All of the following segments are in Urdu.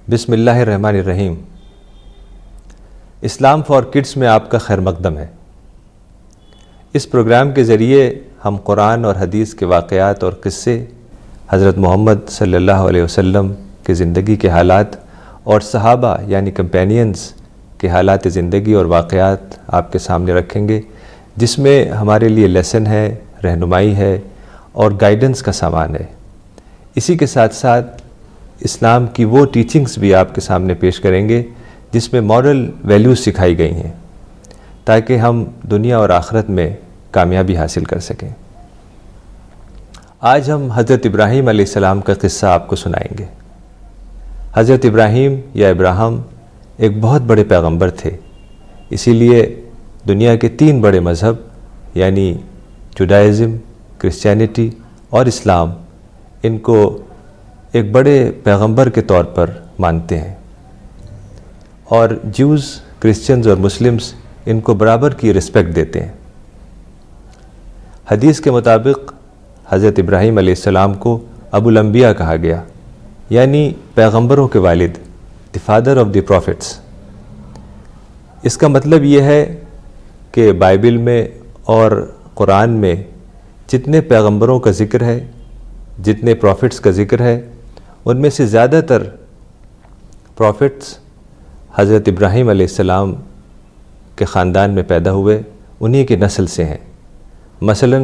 بسم اللہ الرحمن الرحیم۔ اسلام فار کڈس میں آپ کا خیر مقدم ہے۔ اس پروگرام کے ذریعے ہم قرآن اور حدیث کے واقعات اور قصے، حضرت محمد صلی اللہ علیہ وسلم کے زندگی کے حالات اور صحابہ یعنی کمپینینز کے حالات زندگی اور واقعات آپ کے سامنے رکھیں گے، جس میں ہمارے لیے لیسن ہے، رہنمائی ہے اور گائیڈنس کا سامان ہے۔ اسی کے ساتھ ساتھ اسلام کی وہ ٹیچنگز بھی آپ کے سامنے پیش کریں گے جس میں مورل ویلیوز سکھائی گئی ہیں، تاکہ ہم دنیا اور آخرت میں کامیابی حاصل کر سکیں۔ آج ہم حضرت ابراہیم علیہ السلام کا قصہ آپ کو سنائیں گے۔ حضرت ابراہیم یا ابراہم ایک بہت بڑے پیغمبر تھے، اسی لیے دنیا کے 3 بڑے مذہب یعنی جوڈائزم، کرسچینٹی اور اسلام ان کو ایک بڑے پیغمبر کے طور پر مانتے ہیں، اور جیوز، کرسچنز اور مسلمز ان کو برابر کی رسپیکٹ دیتے ہیں۔ حدیث کے مطابق حضرت ابراہیم علیہ السلام کو ابو الانبیاء کہا گیا، یعنی پیغمبروں کے والد، the father of the prophets. اس کا مطلب یہ ہے کہ بائبل میں اور قرآن میں جتنے پیغمبروں کا ذکر ہے، جتنے پروفٹس کا ذکر ہے، ان میں سے زیادہ تر پروفٹس حضرت ابراہیم علیہ السلام کے خاندان میں پیدا ہوئے، انہی کی نسل سے ہیں۔ مثلا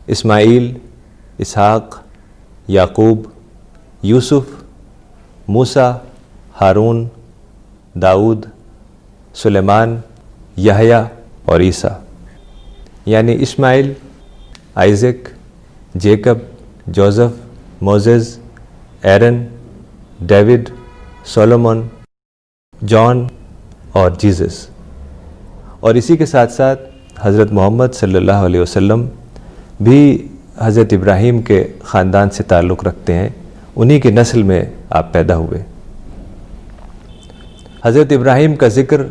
اسماعیل، اسحاق، یعقوب، یوسف، موسیٰ، ہارون، داؤد، سلیمان، یحییٰ اور عیسیٰ، یعنی اسماعیل، Isaac, Jacob, Joseph, Moses, ایرن، David, Solomon, جان اور جیزس۔ اور اسی کے ساتھ ساتھ حضرت محمد صلی اللہ علیہ وسلم بھی حضرت ابراہیم کے خاندان سے تعلق رکھتے ہیں، انہی کی نسل میں آپ پیدا ہوئے۔ حضرت ابراہیم کا ذکر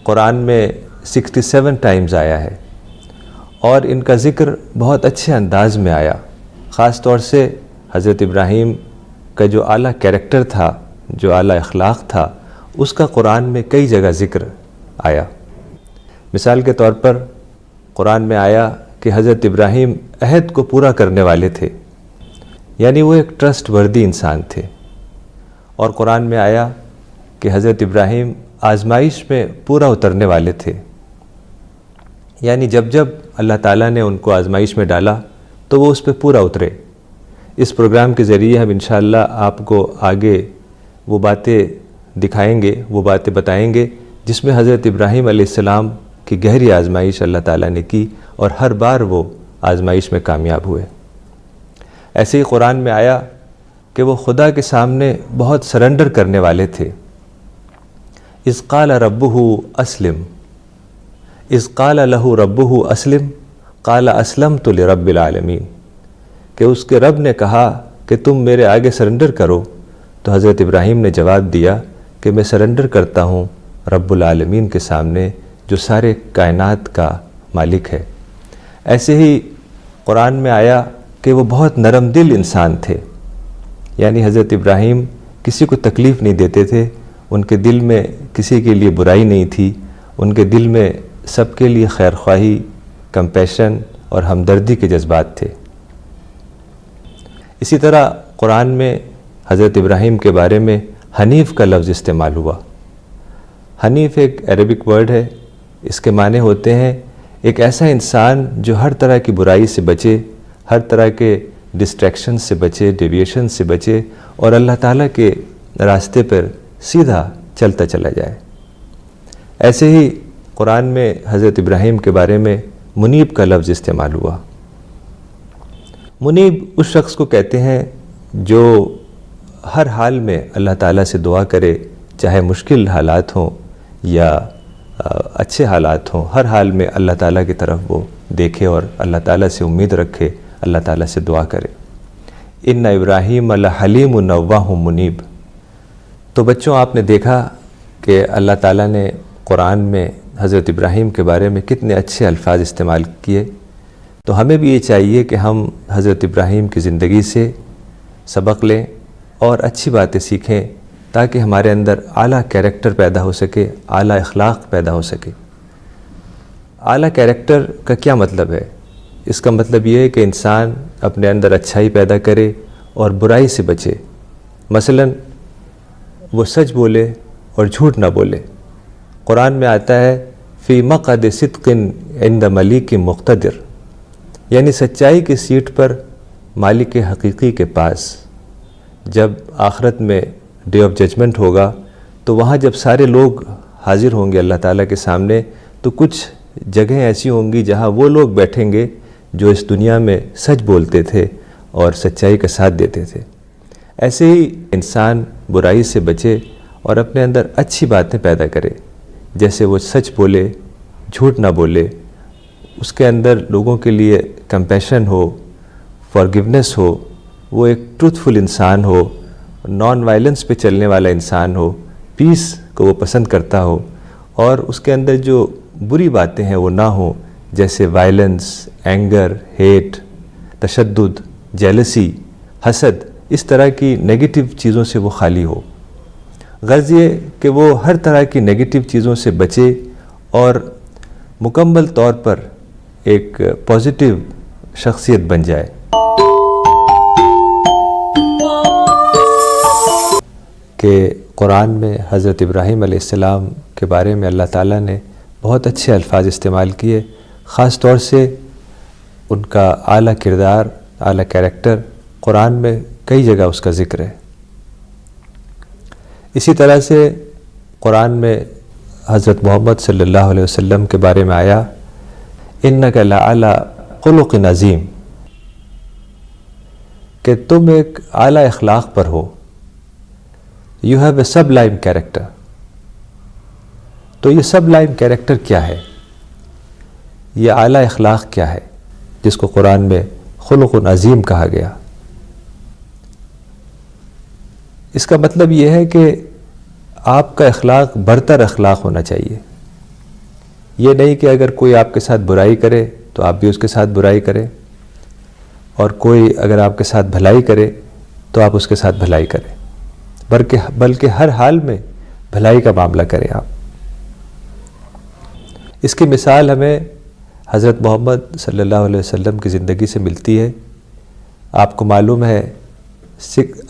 قرآن میں 67 ٹائمز آیا ہے، اور ان کا ذکر بہت اچھے انداز میں آیا۔ خاص طور سے حضرت ابراہیم کا جو اعلیٰ کیریکٹر تھا، جو اعلیٰ اخلاق تھا، اس کا قرآن میں کئی جگہ ذکر آیا۔ مثال کے طور پر قرآن میں آیا کہ حضرت ابراہیم عہد کو پورا کرنے والے تھے، یعنی وہ ایک ٹرسٹ وردی انسان تھے۔ اور قرآن میں آیا کہ حضرت ابراہیم آزمائش میں پورا اترنے والے تھے، یعنی جب جب اللہ تعالیٰ نے ان کو آزمائش میں ڈالا تو وہ اس پہ پورا اترے۔ اس پروگرام کے ذریعے ہم انشاءاللہ آپ کو آگے وہ باتیں دکھائیں گے، وہ باتیں بتائیں گے جس میں حضرت ابراہیم علیہ السلام کی گہری آزمائش اللہ تعالیٰ نے کی، اور ہر بار وہ آزمائش میں کامیاب ہوئے۔ ایسے ہی قرآن میں آیا کہ وہ خدا کے سامنے بہت سرنڈر کرنے والے تھے۔ اذ قال ربہ اسلم، اذ قال لہ ربہ اسلم قال اسلمت لرب العالمین، کہ اس کے رب نے کہا کہ تم میرے آگے سرنڈر کرو، تو حضرت ابراہیم نے جواب دیا کہ میں سرنڈر کرتا ہوں رب العالمین کے سامنے، جو سارے کائنات کا مالک ہے۔ ایسے ہی قرآن میں آیا کہ وہ بہت نرم دل انسان تھے، یعنی حضرت ابراہیم کسی کو تکلیف نہیں دیتے تھے، ان کے دل میں کسی کے لیے برائی نہیں تھی، ان کے دل میں سب کے لیے خیر خواہی، کمپیشن اور ہمدردی کے جذبات تھے۔ اسی طرح قرآن میں حضرت ابراہیم کے بارے میں حنیف کا لفظ استعمال ہوا۔ حنیف ایک عربک ورڈ ہے، اس کے معنی ہوتے ہیں ایک ایسا انسان جو ہر طرح کی برائی سے بچے، ہر طرح کے ڈسٹریکشن سے بچے، ڈیویشن سے بچے، اور اللہ تعالیٰ کے راستے پر سیدھا چلتا چلا جائے۔ ایسے ہی قرآن میں حضرت ابراہیم کے بارے میں منیب کا لفظ استعمال ہوا۔ منیب اس شخص کو کہتے ہیں جو ہر حال میں اللہ تعالیٰ سے دعا کرے، چاہے مشکل حالات ہوں یا اچھے حالات ہوں، ہر حال میں اللہ تعالیٰ کی طرف وہ دیکھے اور اللہ تعالیٰ سے امید رکھے، اللہ تعالیٰ سے دعا کرے۔ ان ابراہیم لحلیم نواہ منیب۔ تو بچوں، آپ نے دیکھا کہ اللہ تعالیٰ نے قرآن میں حضرت ابراہیم کے بارے میں کتنے اچھے الفاظ استعمال کیے۔ تو ہمیں بھی یہ چاہیے کہ ہم حضرت ابراہیم کی زندگی سے سبق لیں اور اچھی باتیں سیکھیں، تاکہ ہمارے اندر اعلیٰ کیریکٹر پیدا ہو سکے، اعلیٰ اخلاق پیدا ہو سکے۔ اعلیٰ کیریکٹر کا کیا مطلب ہے؟ اس کا مطلب یہ ہے کہ انسان اپنے اندر اچھائی پیدا کرے اور برائی سے بچے۔ مثلاً وہ سچ بولے اور جھوٹ نہ بولے۔ قرآن میں آتا ہے فی مقعد صدق عند ملیک مقتدر، یعنی سچائی کی سیٹ پر مالک حقیقی کے پاس۔ جب آخرت میں ڈے آف ججمنٹ ہوگا تو وہاں جب سارے لوگ حاضر ہوں گے اللہ تعالیٰ کے سامنے، تو کچھ جگہیں ایسی ہوں گی جہاں وہ لوگ بیٹھیں گے جو اس دنیا میں سچ بولتے تھے اور سچائی کا ساتھ دیتے تھے۔ ایسے ہی انسان برائی سے بچے اور اپنے اندر اچھی باتیں پیدا کرے، جیسے وہ سچ بولے، جھوٹ نہ بولے، اس کے اندر لوگوں کے لیے کمپیشن ہو، فارگیونیس ہو، وہ ایک ٹروتھفل انسان ہو، نان وائلنس پہ چلنے والا انسان ہو، پیس کو وہ پسند کرتا ہو، اور اس کے اندر جو بری باتیں ہیں وہ نہ ہوں، جیسے وائلنس، اینگر، ہیٹ، تشدد، جیلسی، حسد، اس طرح کی نیگیٹو چیزوں سے وہ خالی ہو۔ غرض یہ کہ وہ ہر طرح کی نیگیٹو چیزوں سے بچے اور مکمل طور پر ایک پازیٹیو شخصیت بن جائے۔ کہ قرآن میں حضرت ابراہیم علیہ السلام کے بارے میں اللہ تعالیٰ نے بہت اچھے الفاظ استعمال کیے، خاص طور سے ان کا اعلیٰ کردار، اعلیٰ کیریکٹر قرآن میں کئی جگہ اس کا ذکر ہے۔ اسی طرح سے قرآن میں حضرت محمد صلی اللہ علیہ وسلم کے بارے میں آیا اِنَّكَ لَعَلَىٰ خُلُقٍ عَظِيمٍ، کہ تم ایک اعلیٰ اخلاق پر ہو، you have a sublime character. تو یہ سبلائم کیریکٹر کیا ہے؟ یہ اعلیٰ اخلاق کیا ہے جس کو قرآن میں خلق عظیم کہا گیا؟ اس کا مطلب یہ ہے کہ آپ کا اخلاق برتر اخلاق ہونا چاہیے۔ یہ نہیں کہ اگر کوئی آپ کے ساتھ برائی کرے تو آپ بھی اس کے ساتھ برائی کریں، اور کوئی اگر آپ کے ساتھ بھلائی کرے تو آپ اس کے ساتھ بھلائی کریں، بلکہ ہر حال میں بھلائی کا معاملہ کریں آپ۔ اس کی مثال ہمیں حضرت محمد صلی اللہ علیہ وسلم کی زندگی سے ملتی ہے۔ آپ کو معلوم ہے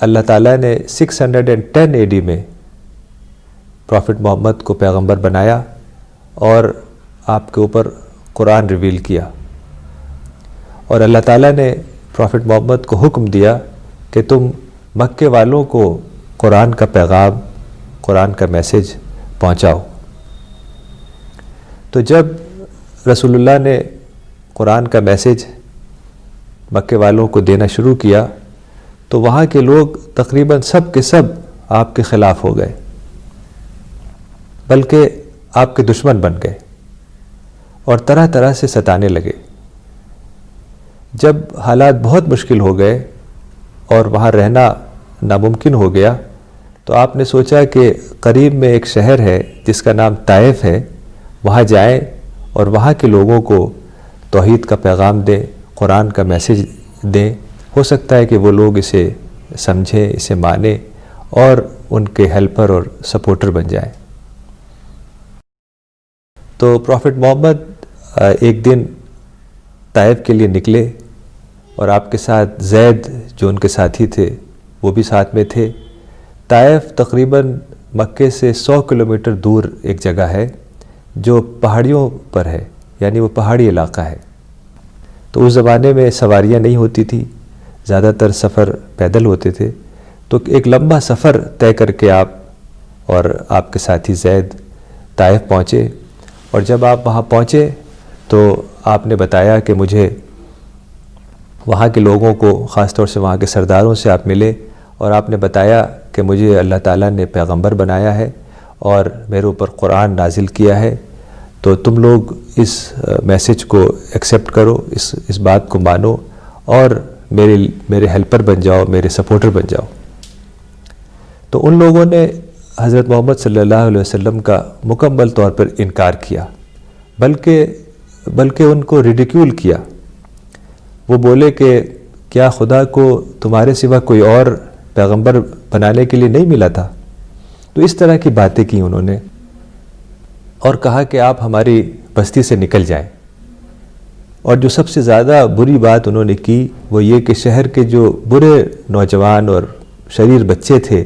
اللہ تعالیٰ نے 610 AD میں پروفٹ محمد کو پیغمبر بنایا اور آپ کے اوپر قرآن ریویل کیا، اور اللہ تعالیٰ نے پروفٹ محمد کو حکم دیا کہ تم مکے والوں کو قرآن کا پیغام، قرآن کا میسج پہنچاؤ۔ تو جب رسول اللہ نے قرآن کا میسج مکے والوں کو دینا شروع کیا تو وہاں کے لوگ تقریباً سب کے سب آپ کے خلاف ہو گئے، بلکہ آپ کے دشمن بن گئے اور طرح طرح سے ستانے لگے۔ جب حالات بہت مشکل ہو گئے اور وہاں رہنا ناممکن ہو گیا تو آپ نے سوچا کہ قریب میں ایک شہر ہے جس کا نام طائف ہے، وہاں جائیں اور وہاں کے لوگوں کو توحید کا پیغام دیں، قرآن کا میسج دیں۔ ہو سکتا ہے کہ وہ لوگ اسے سمجھیں، اسے مانیں اور ان کے ہیلپر اور سپورٹر بن جائیں۔ تو پروفٹ محمد ایک دن طائف کے لیے نکلے اور آپ کے ساتھ زید جو ان کے ساتھی تھے وہ بھی ساتھ میں تھے۔ طائف تقریباً مکے سے 100 کلومیٹر دور ایک جگہ ہے جو پہاڑیوں پر ہے، یعنی وہ پہاڑی علاقہ ہے۔ تو اس زمانے میں سواریاں نہیں ہوتی تھی، زیادہ تر سفر پیدل ہوتے تھے۔ تو ایک لمبا سفر طے کر کے آپ اور آپ کے ساتھی زید طائف پہنچے، اور جب آپ وہاں پہنچے تو آپ نے بتایا کہ مجھے وہاں کے لوگوں کو، خاص طور سے وہاں کے سرداروں سے آپ ملے، اور آپ نے بتایا کہ مجھے اللہ تعالیٰ نے پیغمبر بنایا ہے اور میرے اوپر قرآن نازل کیا ہے، تو تم لوگ اس میسج کو ایکسیپٹ کرو، اس بات کو مانو اور میرے ہیلپر بن جاؤ، میرے سپورٹر بن جاؤ۔ تو ان لوگوں نے حضرت محمد صلی اللہ علیہ وسلم کا مکمل طور پر انکار کیا، بلکہ ان کو ریڈیکیول کیا۔ وہ بولے کہ کیا خدا کو تمہارے سوا کوئی اور پیغمبر بنانے کے لیے نہیں ملا تھا؟ تو اس طرح کی باتیں کی انہوں نے، اور کہا کہ آپ ہماری بستی سے نکل جائیں۔ اور جو سب سے زیادہ بری بات انہوں نے کی وہ یہ کہ شہر کے جو برے نوجوان اور شریر بچے تھے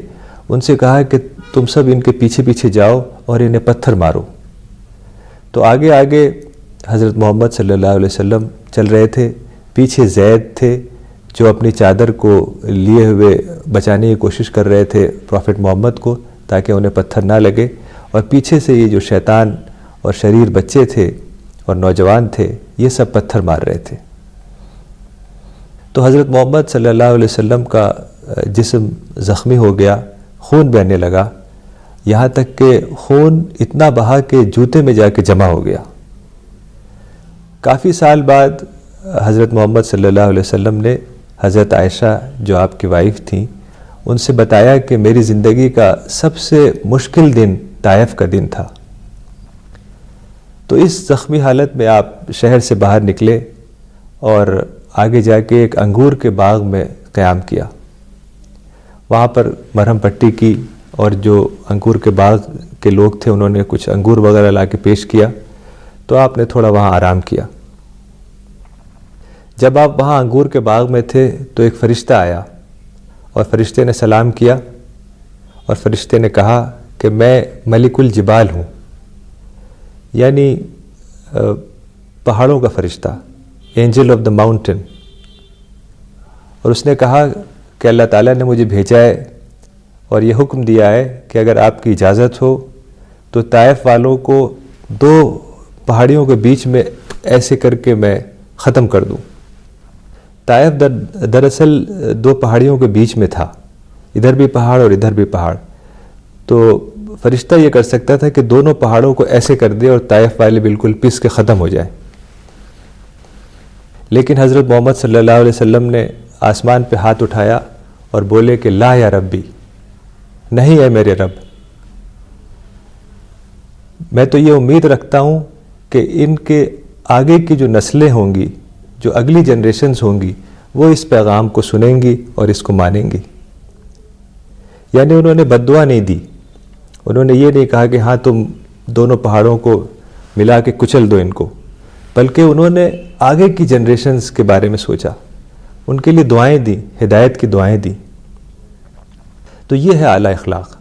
ان سے کہا کہ تم سب ان کے پیچھے پیچھے جاؤ اور انہیں پتھر مارو۔ تو آگے آگے حضرت محمد صلی اللہ علیہ وسلم چل رہے تھے، پیچھے زید تھے جو اپنی چادر کو لیے ہوئے بچانے کی کوشش کر رہے تھے پروفٹ محمد کو تاکہ انہیں پتھر نہ لگے، اور پیچھے سے یہ جو شیطان اور شریر بچے تھے اور نوجوان تھے یہ سب پتھر مار رہے تھے۔ تو حضرت محمد صلی اللہ علیہ وسلم کا جسم زخمی ہو گیا، خون بہنے لگا، یہاں تک کہ خون اتنا بہا کہ جوتے میں جا کے جمع ہو گیا۔ کافی سال بعد حضرت محمد صلی اللہ علیہ وسلم نے حضرت عائشہ جو آپ کی وائف تھیں ان سے بتایا کہ میری زندگی کا سب سے مشکل دن طائف کا دن تھا۔ تو اس زخمی حالت میں آپ شہر سے باہر نکلے اور آگے جا کے ایک انگور کے باغ میں قیام کیا، وہاں پر مرہم پٹی کی، اور جو انگور کے باغ کے لوگ تھے انہوں نے کچھ انگور وغیرہ لا کے پیش کیا، تو آپ نے تھوڑا وہاں آرام کیا۔ جب آپ وہاں انگور کے باغ میں تھے تو ایک فرشتہ آیا اور فرشتے نے سلام کیا، اور فرشتے نے کہا کہ میں ملک الجبال ہوں، یعنی پہاڑوں کا فرشتہ، اینجل آف دا ماؤنٹن۔ اور اس نے کہا کہ اللہ تعالیٰ نے مجھے بھیجا ہے اور یہ حکم دیا ہے کہ اگر آپ کی اجازت ہو تو طائف والوں کو 2 پہاڑیوں کے بیچ میں ایسے کر کے میں ختم کر دوں۔ طائف دراصل 2 پہاڑیوں کے بیچ میں تھا، ادھر بھی پہاڑ اور ادھر بھی پہاڑ، تو فرشتہ یہ کر سکتا تھا کہ دونوں پہاڑوں کو ایسے کر دے اور طائف والے بالکل پس کے ختم ہو جائیں۔ لیکن حضرت محمد صلی اللہ علیہ وسلم نے آسمان پہ ہاتھ اٹھایا اور بولے کہ لا یا ربی، نہیں ہے میرے رب، میں تو یہ امید رکھتا ہوں کہ ان کے آگے کی جو نسلیں ہوں گی، جو اگلی جنریشنز ہوں گی، وہ اس پیغام کو سنیں گی اور اس کو مانیں گی۔ یعنی انہوں نے بد دعا نہیں دی، انہوں نے یہ نہیں کہا کہ ہاں تم دونوں پہاڑوں کو ملا کے کچل دو ان کو، بلکہ انہوں نے آگے کی جنریشنز کے بارے میں سوچا، ان کے لیے دعائیں دیں، ہدایت کی دعائیں دیں۔ تو یہ ہے اعلیٰ اخلاق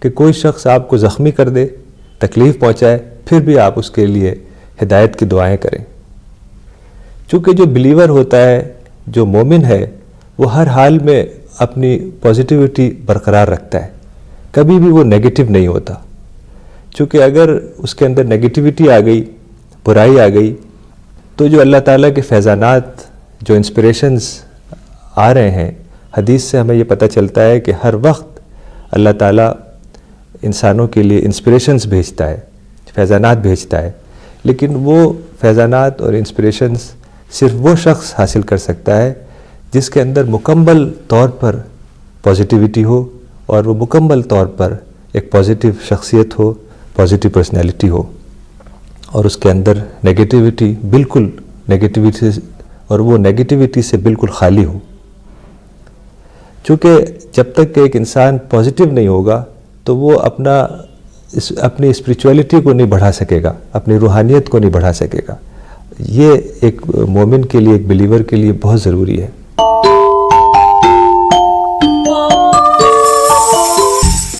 کہ کوئی شخص آپ کو زخمی کر دے، تکلیف پہنچائے، پھر بھی آپ اس کے لیے ہدایت کی دعائیں کریں۔ چونکہ جو بلیور ہوتا ہے، جو مومن ہے، وہ ہر حال میں اپنی پازیٹیوٹی برقرار رکھتا ہے، کبھی بھی وہ نیگیٹو نہیں ہوتا۔ چونکہ اگر اس کے اندر نیگیٹیوٹی آ گئی، برائی آ گئی، تو جو اللہ تعالیٰ کے فیضانات، جو انسپریشنز آ رہے ہیں، حدیث سے ہمیں یہ پتہ چلتا ہے کہ ہر وقت اللہ تعالیٰ انسانوں کے لیے انسپریشنز بھیجتا ہے، فیضانات بھیجتا ہے، لیکن وہ فیضانات اور انسپریشنز صرف وہ شخص حاصل کر سکتا ہے جس کے اندر مکمل طور پر پازیٹیوٹی ہو، اور وہ مکمل طور پر ایک پازیٹیو شخصیت ہو، پازیٹیو پرسنالٹی ہو، اور اس کے اندر نیگیٹیوٹی بالکل نیگیٹیوٹی، اور وہ نیگیٹیوٹی سے بالکل خالی ہو۔ چونکہ جب تک کہ ایک انسان پازیٹیو نہیں ہوگا تو وہ اپنی اسپریچولیٹی کو نہیں بڑھا سکے گا، اپنی روحانیت کو نہیں بڑھا سکے گا۔ یہ ایک مومن کے لیے، ایک بلیور کے لیے بہت ضروری ہے۔